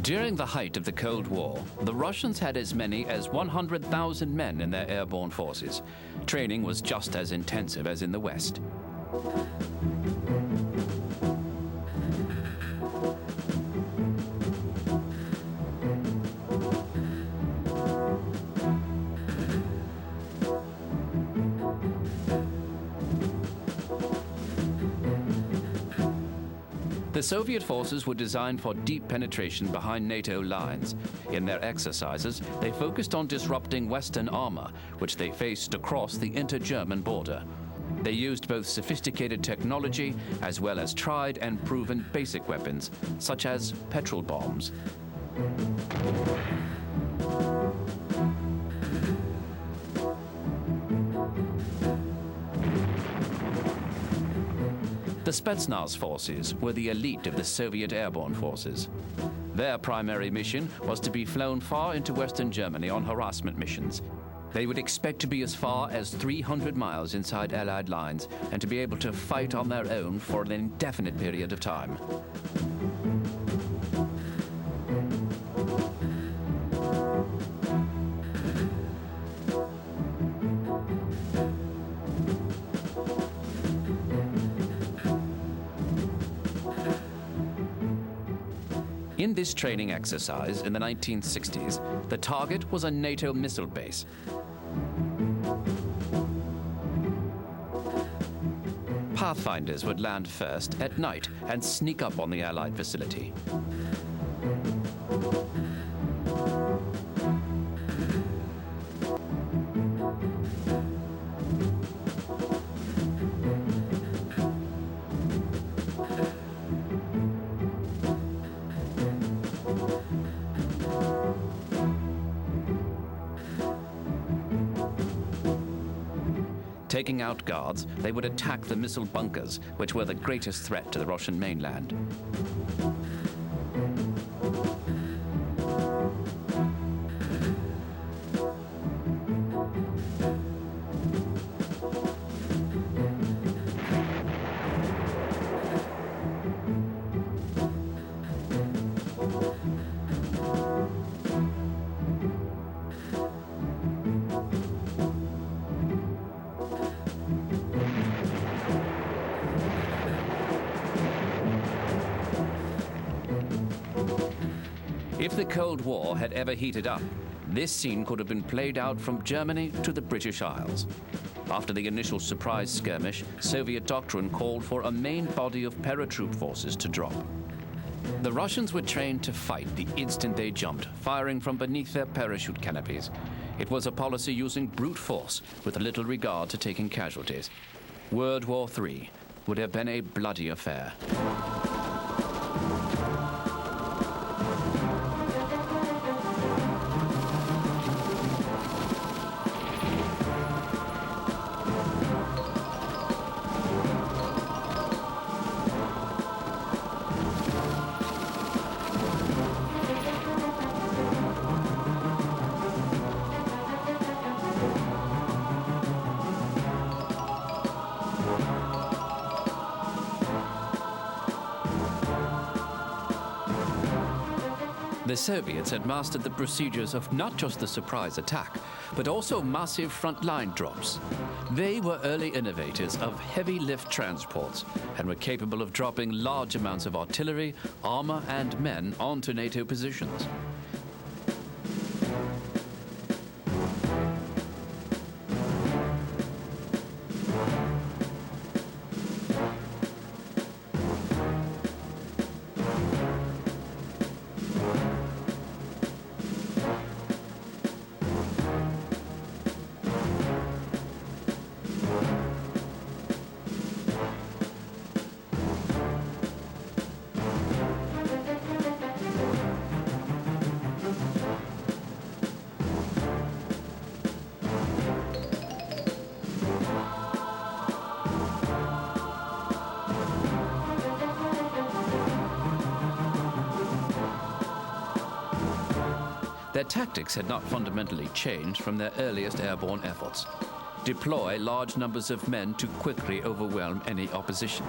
During the height of the Cold War, the Russians had as many as 100,000 men in their airborne forces. Training was just as intensive as in the West. The Soviet forces were designed for deep penetration behind NATO lines. In their exercises, they focused on disrupting Western armor, which they faced across the inter-German border. They used both sophisticated technology as well as tried and proven basic weapons, such as petrol bombs. The Spetsnaz forces were the elite of the Soviet airborne forces. Their primary mission was to be flown far into Western Germany on harassment missions. They would expect to be as far as 300 miles inside Allied lines and to be able to fight on their own for an indefinite period of time. In this training exercise in the 1960s, the target was a NATO missile base. Pathfinders would land first at night and sneak up on the Allied facility. Taking out guards, they would attack the missile bunkers, which were the greatest threat to the Russian mainland. If the Cold War had ever heated up, this scene could have been played out from Germany to the British Isles. After the initial surprise skirmish, Soviet doctrine called for a main body of paratroop forces to drop. The Russians were trained to fight the instant they jumped, firing from beneath their parachute canopies. It was a policy using brute force with little regard to taking casualties. World War III would have been a bloody affair. The Soviets had mastered the procedures of not just the surprise attack, but also massive front-line drops. They were early innovators of heavy lift transports and were capable of dropping large amounts of artillery, armor, and men onto NATO positions. Their tactics had not fundamentally changed from their earliest airborne efforts. Deploy large numbers of men to quickly overwhelm any opposition.